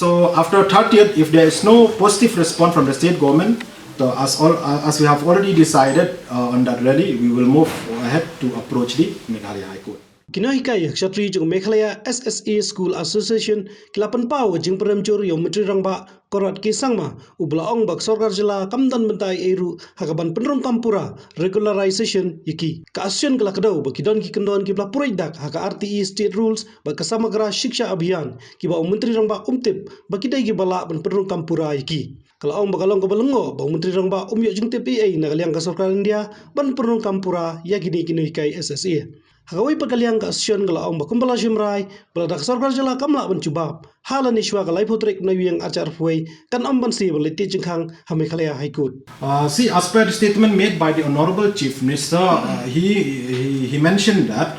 So after 30th, if there is no positive response from the state government, as we have already decided on that already, we will move ahead to approach the Meghalaya High Court. Nonghikai Secretary jung Meghalaya SSA School Association kilapan pau jingkhang yang menteri rangba korat kisangma ublaong bak sorkar jela kamdan bentai eru hakaban penrong kampura regularization yiki kaasyon kala kadau bakidon ki kendon ki puraidak haka RTE state rules bak kasamagra shiksha abhiyan ki ba menteri rangba umtip bakidai ki bala penrong kampura yiki kalau orang bakalong kebalengo bang menteri rangba umyo jing TPA nagaliang ka sorkar India ban penrong kampura yakini Nonghikai SSA Hagawai pagkaliang kaasyon galaong bakumbala jimrai baladak sorkar jala kamla bencubab halan iswa galai putrik nawiyang acar fuai kan ambansi baliti jingkhang Meghalaya High Court. See, as per the statement made by the Honorable Chief Minister, he mentioned that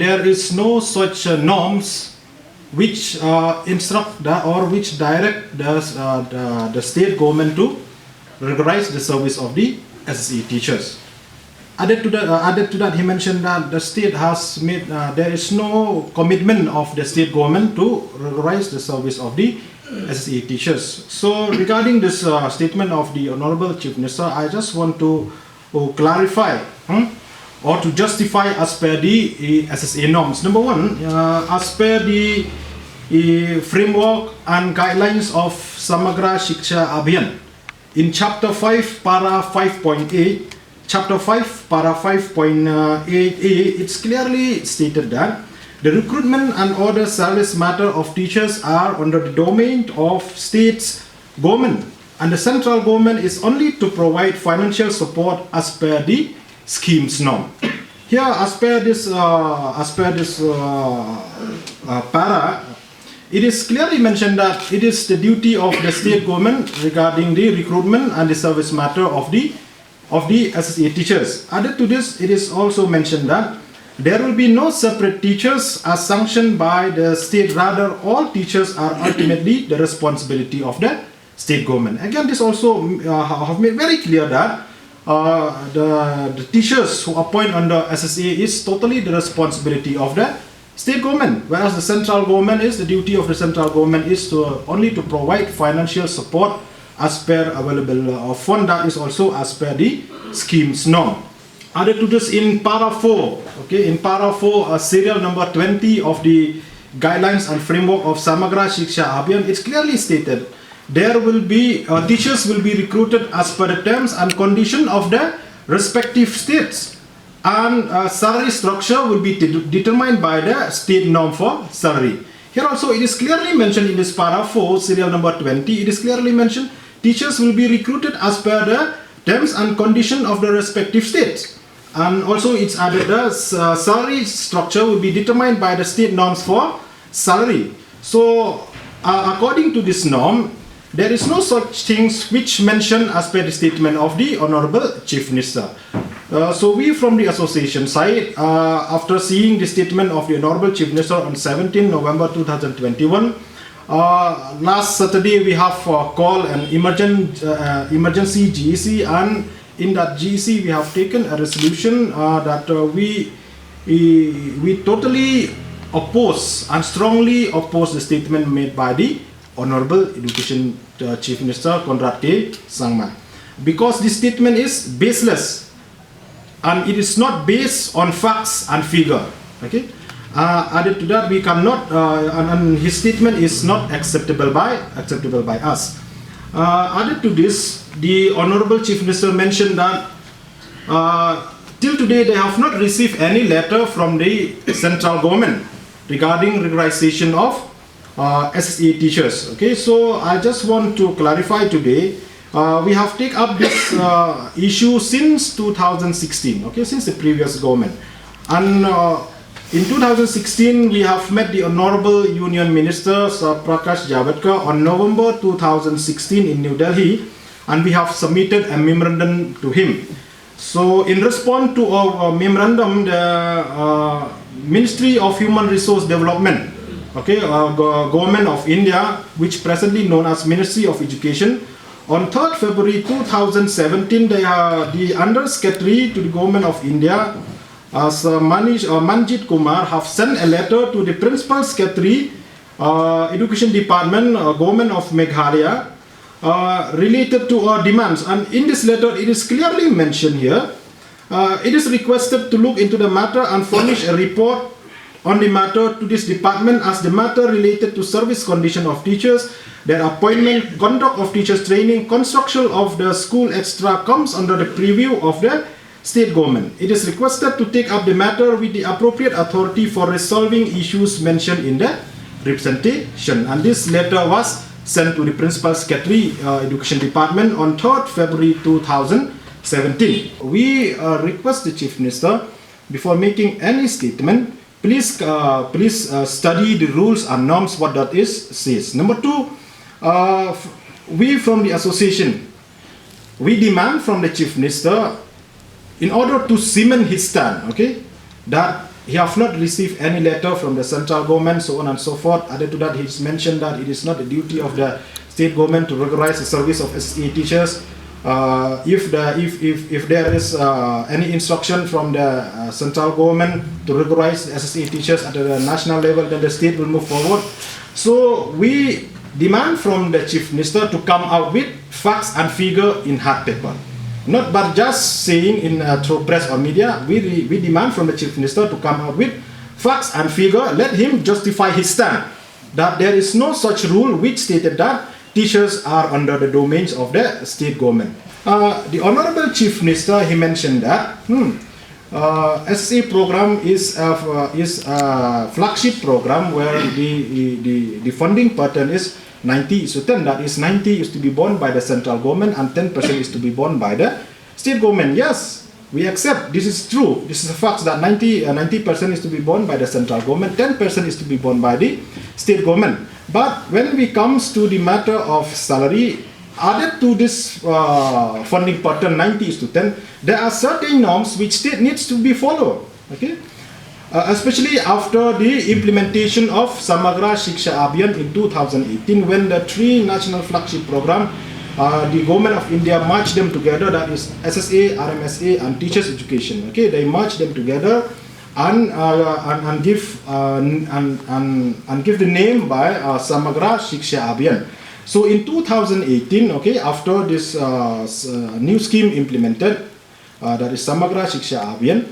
there is no such norms which instruct or which direct the state government to regularize the service of the SSA teachers. Added to that, he mentioned that the state has made, there is no commitment of the state government to regularize the service of the SSA teachers. So regarding this statement of the Honorable Chief Minister, I just want to clarify or to justify as per the SSA norms. Number one, as per the framework and guidelines of Samagra Shiksha Abhiyan, in Chapter 5, Para 5.8, Chapter 5, Para 5.8a, it's clearly stated that the recruitment and other service matter of teachers are under the domain of states government, and the central government is only to provide financial support as per the scheme's norm. Here, as per this para, it is clearly mentioned that it is the duty of the state government regarding the recruitment and the service matter of the SSA teachers. Added to this, it is also mentioned that there will be no separate teachers as sanctioned by the state. Rather, all teachers are ultimately the responsibility of the state government. Again, this also have made very clear that the teachers who appoint under SSA is totally the responsibility of the state government, whereas the central government is the duty of the central government is to only to provide financial support as per available fund, that is also as per the scheme's norm. Added to this, in Para 4, in Para 4, serial number 20 of the guidelines and framework of Samagra Shiksha Abhiyan, it's clearly stated there will be teachers will be recruited as per the terms and condition of the respective states, and salary structure will be determined by the state norm for salary. Here also it is clearly mentioned in this Para 4, serial number 20, it is clearly mentioned teachers will be recruited as per the terms and condition of the respective states, and also it's added the salary structure will be determined by the state norms for salary. So according to this norm, there is no such things which mentioned as per the statement of the Honorable Chief Minister. So we from the association side, after seeing the statement of the Honorable Chief Minister on 17 November 2021, last Saturday we have called an emergency GEC, and in that GEC we have taken a resolution that we totally oppose and strongly oppose the statement made by the Honorable Education Chief Minister Conrad K. Sangma, because this statement is baseless and it is not based on facts and figure. Okay. Added to that, we cannot, and his statement is not acceptable by us. Added to this, the Honorable Chief Minister mentioned that till today they have not received any letter from the central government regarding regularization of SSA teachers. Okay, so I just want to clarify today. We have taken up this issue since 2016. Okay, since the previous government, and in 2016, we have met the Honorable Union Minister Prakash Javadekar on November 2016 in New Delhi, and we have submitted a memorandum to him. So in response to our memorandum, the Ministry of Human Resource Development, Government of India, which presently known as Ministry of Education, on 3rd February 2017, the Under Secretary to the Government of India, as Manjit Kumar, have sent a letter to the Principal Secretary Education Department, Government of Meghalaya, related to our demands. And in this letter, it is clearly mentioned here. It is requested to look into the matter and furnish a report on the matter to this department, as the matter related to service condition of teachers, their appointment, conduct of teachers training, construction of the school extra comes under the preview of the state government. It is requested to take up the matter with the appropriate authority for resolving issues mentioned in the representation. And this letter was sent to the Principal Secretary, Education Department on 3rd February 2017. We request the Chief Minister, before making any statement, please study the rules and norms what that is says. Number two, we from the association, we demand from the Chief Minister, in order to cement his stand, okay, that he have not received any letter from the central government, so on and so forth. Added to that, he's mentioned that it is not the duty of the state government to regularize the service of SSA teachers. If there is any instruction from the central government to regularize the SSA teachers at the national level, then the state will move forward. So we demand from the Chief Minister to come out with facts and figure in hard paper. Not but just saying in through press or media. We demand from the Chief Minister to come out with facts and figure. Let him justify his stand that there is no such rule which stated that teachers are under the domains of the state government. The Honorable Chief Minister, he mentioned that SSA program is a flagship program where the funding pattern is 90:10. That is 90 is to be borne by the central government and 10% is to be borne by the state government. Yes, we accept. This is true. This is a fact that 90% is to be borne by the central government, 10% is to be borne by the state government. But when we comes to the matter of salary, added to this funding pattern 90:10, there are certain norms which state needs to be followed. Okay. Especially after the implementation of Samagra Shiksha Abhiyan in 2018, when the three national flagship program, the government of India merged them together, that is SSA, RMSA and Teachers Education. Okay, they merged them together and give the name by Samagra Shiksha Abhiyan. So in 2018, okay, after this new scheme implemented, that is Samagra Shiksha Abhiyan,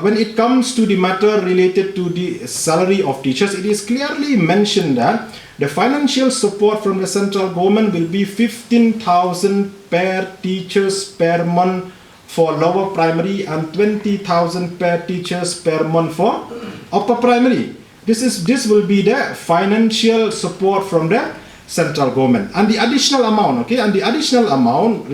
when it comes to the matter related to the salary of teachers, it is clearly mentioned that the financial support from the central government will be 15,000 per teachers per month for lower primary and 20,000 per teachers per month for upper primary. This will be the financial support from the central government, and the additional amount, okay, and the additional amount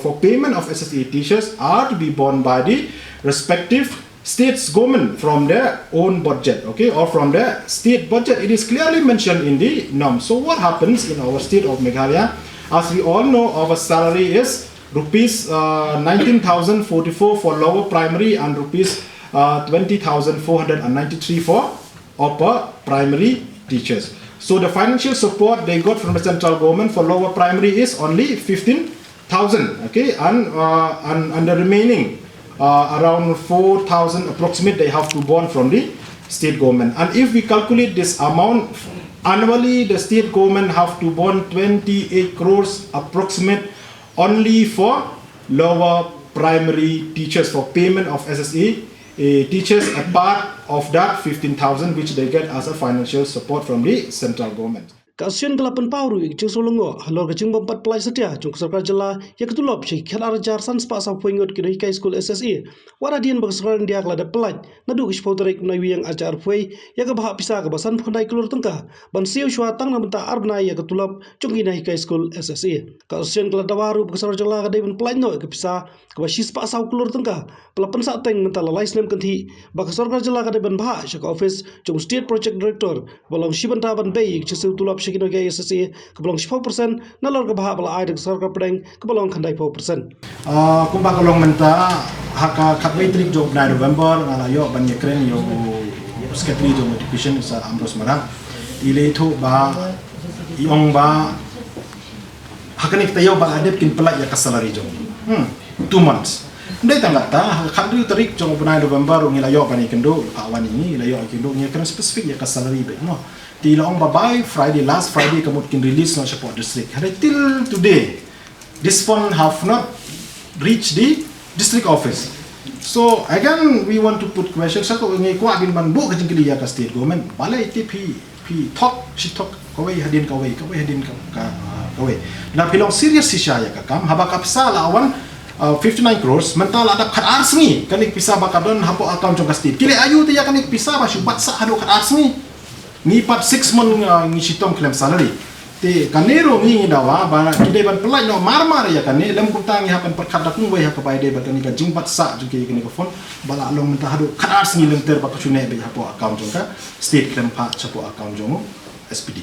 for payment of SSA teachers are to be borne by the respective states government from their own budget, okay, or from the state budget. It is clearly mentioned in the norm. So what happens in our state of Meghalaya? As we all know, our salary is rupees 19,044 for lower primary and rupees 20,493 for upper primary teachers. So the financial support they got from the central government for lower primary is only 15,000, okay, and the remaining around 4,000 approximate they have to borne from the state government. And if we calculate this amount annually, the state government have to borne 28 crores approximate only for lower primary teachers for payment of SSA teachers, a part of that 15,000 which they get as a financial support from the central government. Kasian kelapan pauru ikcing solongo halor kecing bompat pelai setia cung sarkar jela ya ketulop si khat arajar sans pa sa poingot kini kai school SSA waradian bagsaran dia kelada pelaj nadu kispotrek nawi yang ajar foi ya ke bahak pisa ke basan phondai kelur tengka ban siu shwa tang na benta arbna ya ketulop cung ina kai school SSA kasian kelada baru bagsaran jela kadai ben pelaj no ke pisa ke basis pa sa kelur tengka pelapan sa teng menta lalais nem kanthi bagsaran jela kadai ben bahak shak office cung state project director bolong shibanta ban bei ikcing tulop Sikino gaya SSA kebolong 10% nalor ke bahak bala ai sarkar pedeng kebolong khandai 4%. Kumpa kolong menta haka katway trik job na November ngalayo ban kren yo secretary job education sa Amros Marang ileto ba iong ba hakanik tayo ba adep kin pala ya kasalary job 2 months Ndai tangga ta khadri tarik jong bunai November ngilayo pani kendo awan ini ngilayo kendo ngi kena spesifik ya ka salary be no. Ti long babai last Friday kemudian release no support district. Hari till today this fund have not reached the district office. So again we want to put question sa ko ngi ko abin ban bu ka jingkili ya ka state government balai ti pi talk kawai hadin hadin kawai na pilong serious sisya ya kakam habak apsa lawan 59 crores mental ada khat arsngi kanik pisa bakadon hapo account jong state kile ayu ti ya kanik pisa ba syubat sa hado khat arsngi ngipat 6 month ngi sitom claim salary te kanero ngi dawa ba kide ban pelai no marmar ya kane lem kutang ya hapan perkhat dakung we ha ka bai de ba kani ka jingpat sa jong kini ka phone bala long mentah hado khat arsngi lem ter ba ka chune be hapo account jong ka state claim pa chapo account jong SPD